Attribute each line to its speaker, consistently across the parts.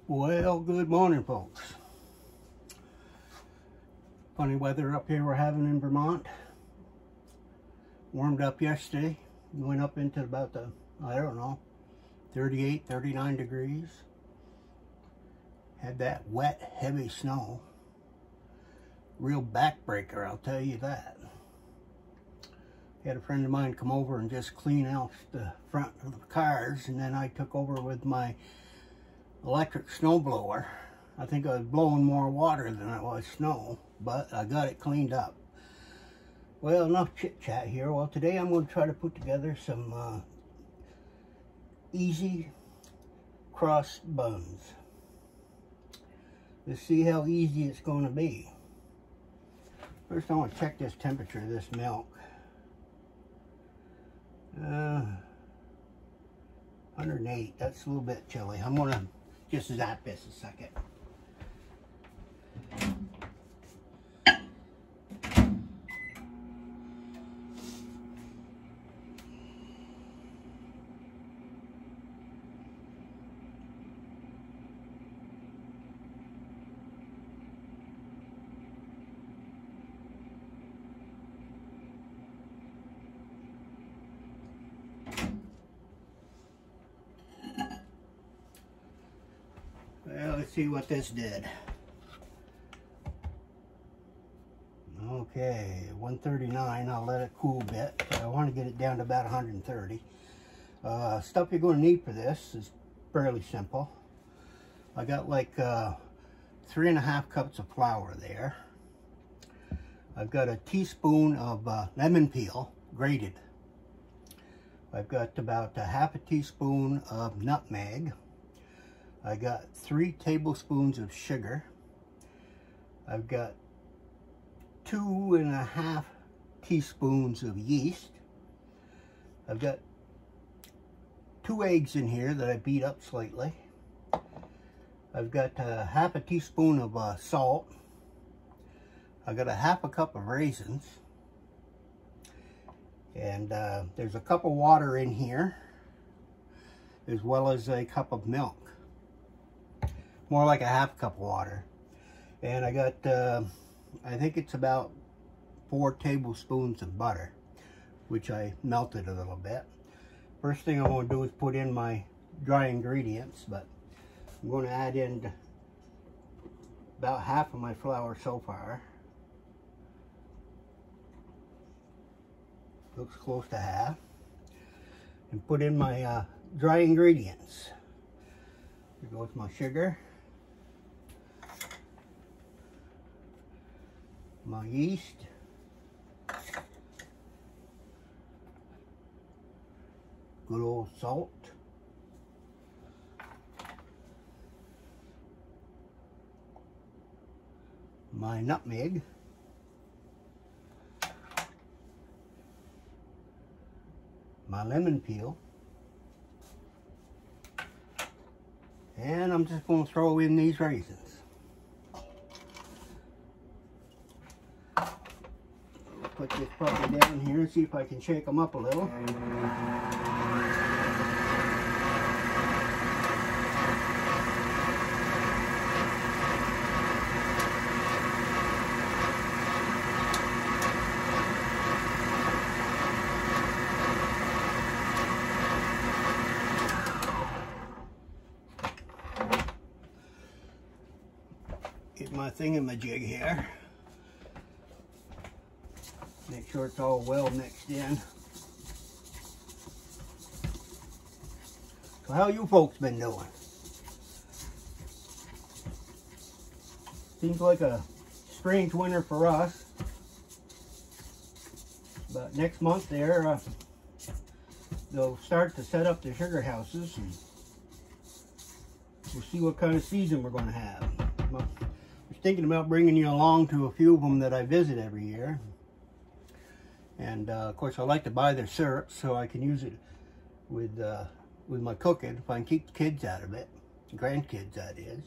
Speaker 1: Well, good morning, folks. Funny weather up here we're having in Vermont. Warmed up yesterday. Went up into about the, I don't know, 38, 39 degrees. Had that wet, heavy snow. Real backbreaker, I'll tell you that. Had a friend of mine come over and just clean out the front of the cars, and then I took over with my electric snowblower. I think I was blowing more water than I was snow, but I got it cleaned up. Well, enough chit chat here. Well, today I'm going to try to put together some easy crust buns. Let's see how easy it's going to be. First I want to check this temperature of this milk. 108, that's a little bit chilly. I'm going to just zap this a second. Well, let's see what this did. Okay, 139. I'll let it cool a bit. I want to get it down to about 130. Stuff you're going to need for this is fairly simple. I got like 3.5 cups of flour there. I've got a teaspoon of lemon peel, grated. I've got about a half a teaspoon of nutmeg. I got 3 tablespoons of sugar. I've got 2.5 teaspoons of yeast. I've got 2 eggs in here that I beat up slightly. I've got half a teaspoon of salt. I've got a half a cup of raisins. And there's a cup of water in here, as well as a cup of milk. More like a half cup of water. And I got, I think it's about 4 tablespoons of butter, which I melted a little bit. First thing I want to do is put in my dry ingredients, but I'm going to add in about half of my flour so far. Looks close to half. And put in my dry ingredients. Here goes my sugar, my yeast, good old salt, my nutmeg, my lemon peel, and I'm just going to throw in these raisins. Put this puppy down here and see if I can shake them up a little. Get my thingamajig here. Make sure it's all well mixed in. So how you folks been doing? Seems like a strange winter for us. But next month there, they'll start to set up the sugar houses, and we'll see what kind of season we're going to have. I was thinking about bringing you along to a few of them that I visit every year. And of course I like to buy their syrup so I can use it with my cooking if I can keep the kids out of it. Grandkids, that is.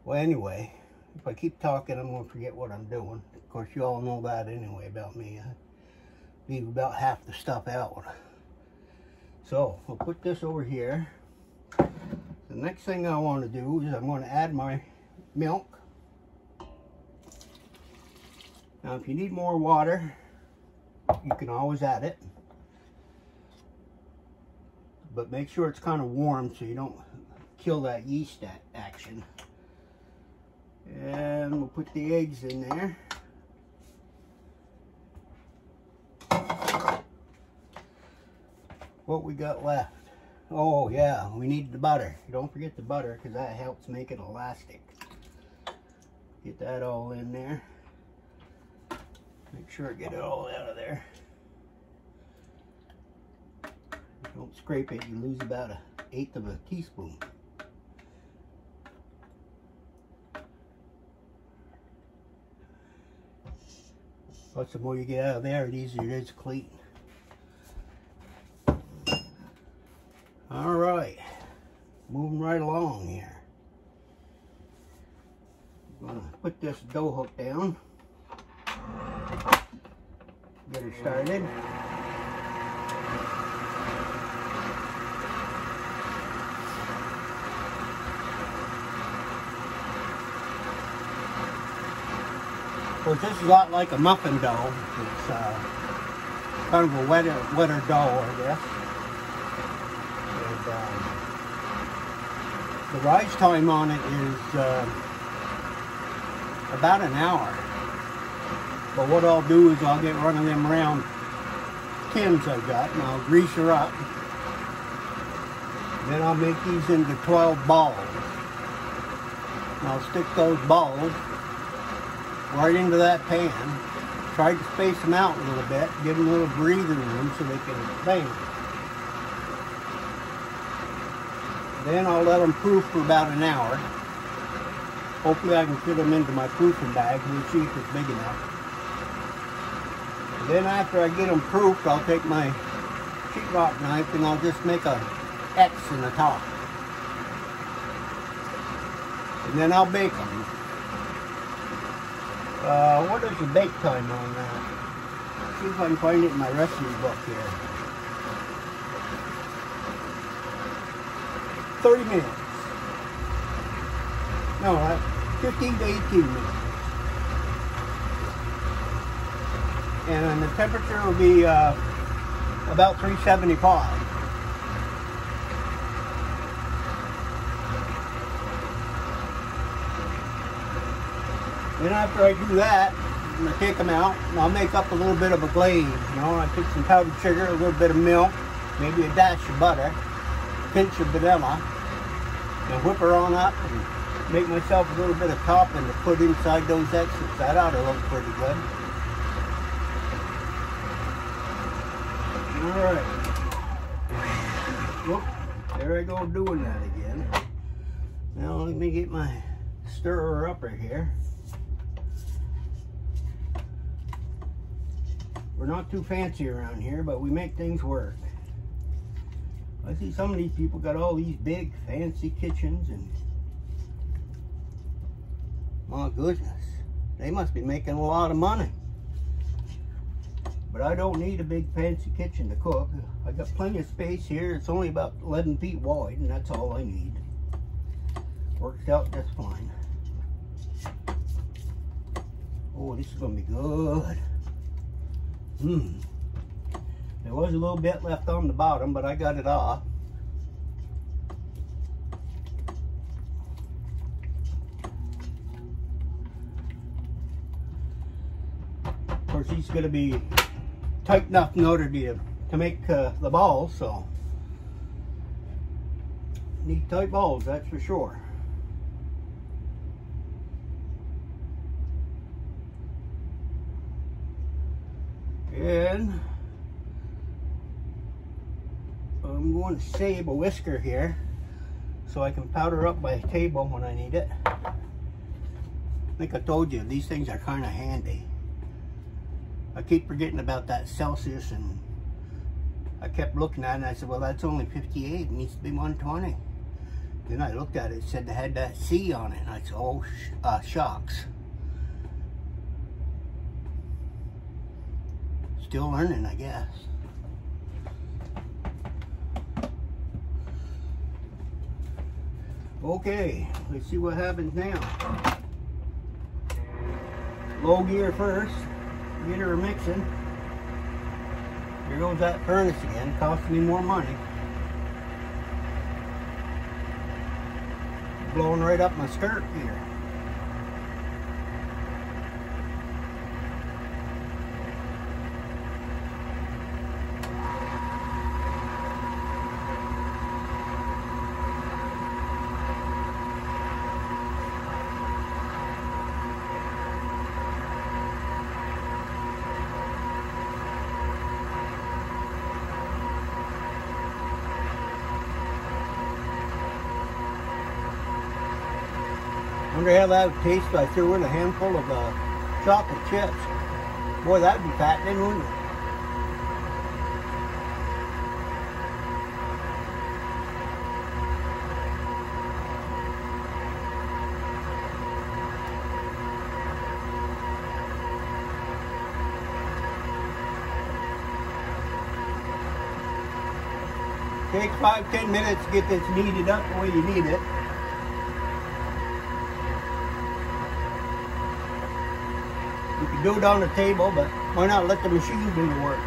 Speaker 1: Well, anyway, if I keep talking I'm going to forget what I'm doing. Of course you all know that anyway about me. I leave about half the stuff out. So I'll put this over here. The next thing I want to do is I'm going to add my milk. Now if you need more water, you can always add it. But make sure it's kind of warm so you don't kill that yeast action. And we'll put the eggs in there. What we got left? Oh yeah, we need the butter. Don't forget the butter because that helps make it elastic. Get that all in there. Make sure I get it all out of there. Don't scrape it, you lose about 1/8 of a teaspoon. But the more you get out of there, the easier it is to clean. All right, moving right along here. I'm gonna put this dough hook down. Get her started. Of course, this is a lot like a muffin dough. It's kind of a wetter dough, I guess. And, the rise time on it is about an hour. But what I'll do is I'll get one of them round tins I've got and I'll grease her up. Then I'll make these into 12 balls. And I'll stick those balls right into that pan. Try to space them out a little bit, give them a little breathing room so they can bang. Then I'll let them proof for about an hour. Hopefully I can fit them into my proofing bag. We'll see if it's big enough. Then after I get them proofed, I'll take my sheetrock knife and I'll just make a X in the top. And then I'll bake them. What is the bake time on that? See if I can find it in my recipe book here. 30 minutes. No, 15 to 18 minutes. And the temperature will be about 375. Then after I do that, I'm going to take them out and I'll make up a little bit of a glaze. You know, I put some powdered sugar, a little bit of milk, maybe a dash of butter, a pinch of vanilla, and whip her on up and make myself a little bit of topping to put inside those X's. That ought to look pretty good. Alright. Whoop, there I go doing that again. Now let me get my stirrer upper here. We're not too fancy around here, but we make things work. I see some of these people got all these big fancy kitchens and my goodness, they must be making a lot of money. But I don't need a big fancy kitchen to cook. I got plenty of space here. It's only about 11 feet wide and that's all I need. Works out just fine. Oh, this is gonna be good. There was a little bit left on the bottom, but I got it off. Of course, these are going to be tight enough in order to make the balls, so need tight balls, that's for sure. And I'm going to save a whisker here so I can powder up my table when I need it. I think I told you these things are kind of handy. I keep forgetting about that Celsius and I kept looking at it and I said, well, that's only 58, it needs to be 120. Then I looked at it, it said it had that C on it and I said, oh shucks. Still learning, I guess. Okay, let's see what happens now. Low gear first, get her mixing. Here goes that furnace again, costing me more money. Blowing right up my skirt here. Wonder how that would taste if I threw in a handful of chocolate chips. Boy, that'd be fattening, wouldn't it? Takes 5-10 minutes to get this kneaded up the way you need it. You can do it on the table, but why not let the machine do the work?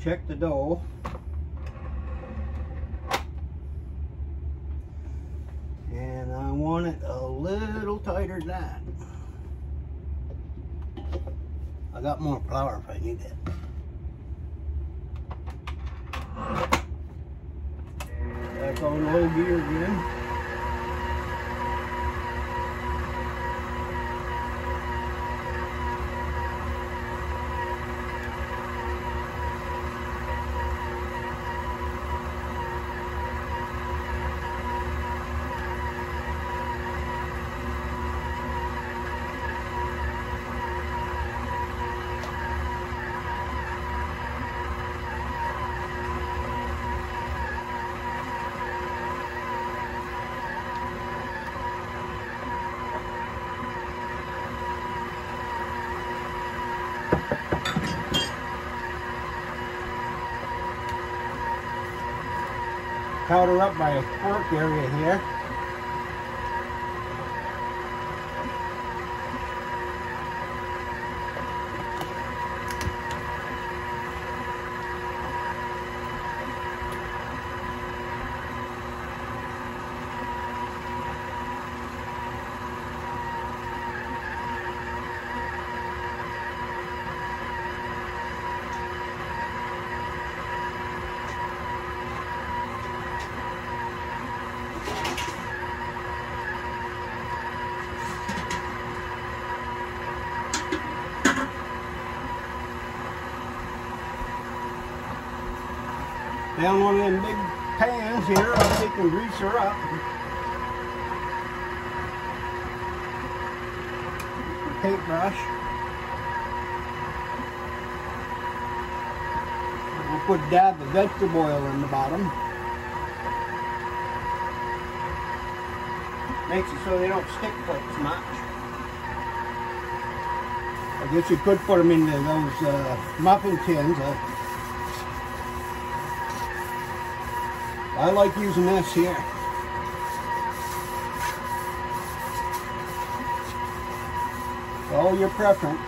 Speaker 1: Check the dough. And I want it a little tighter than that. I got more flour if I need it. Back on low gear again. Powder up my work area here. Down one of them big pans here, I'll take and grease her up. Paintbrush. We'll put a dab of vegetable oil in the bottom. Makes it so they don't stick quite as much. I guess you could put them into those muffin tins. I like using this here. All your preference.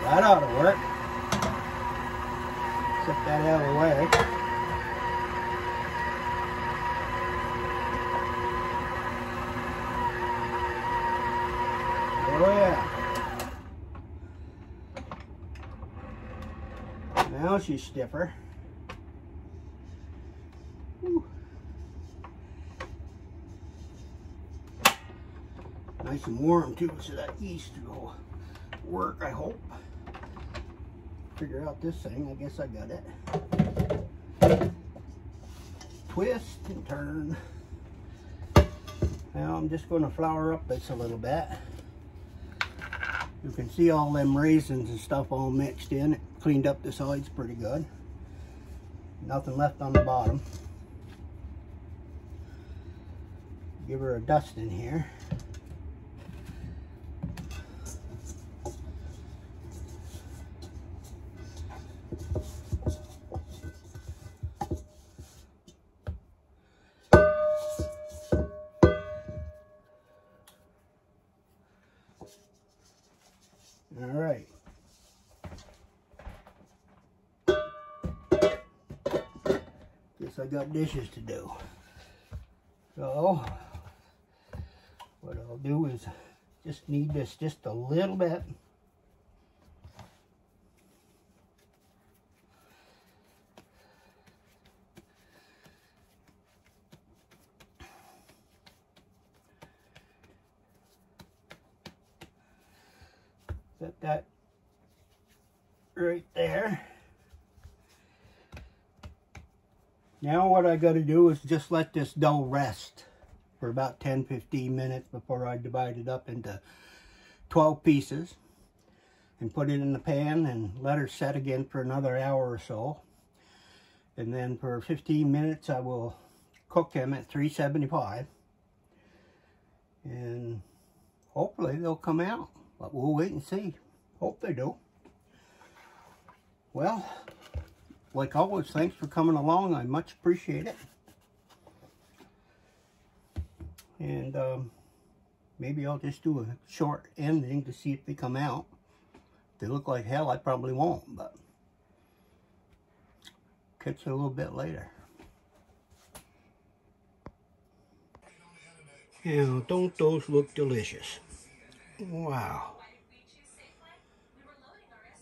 Speaker 1: That ought to work. Set that out of the way. Oh yeah. Now she's stiffer. Whew. Nice and warm too, so that yeast will work, I hope. Figure out this thing, I guess I got it. Twist and turn. Now I'm just going to flour up this a little bit. You can see all them raisins and stuff all mixed in. It cleaned up the sides pretty good. Nothing left on the bottom. Give her a dust in here. All right. Guess I got dishes to do. So what I'll do is just knead this just a little bit. Set that right there. Now what I got to do is just let this dough rest for about 10-15 minutes before I divide it up into 12 pieces and put it in the pan and let her set again for another hour or so. And then for 15 minutes I will cook them at 375 and hopefully they'll come out, but we'll wait and see. Hope they do. Well, like always, thanks for coming along. I much appreciate it. And maybe I'll just do a short ending to see if they come out. If they look like hell, I probably won't, but catch you a little bit later. Now, don't those look delicious? Wow.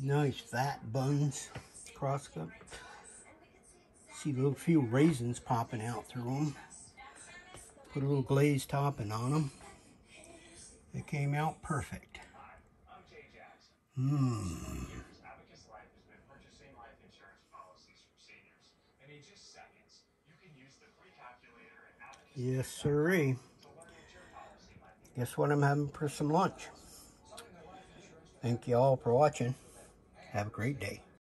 Speaker 1: Nice fat buns, cross-cut. See a little few raisins popping out through them. Put a little glazed topping on them. They came out perfect. Mmm. Yes, sirree. Guess what I'm having for some lunch. Thank you all for watching. Have a great day.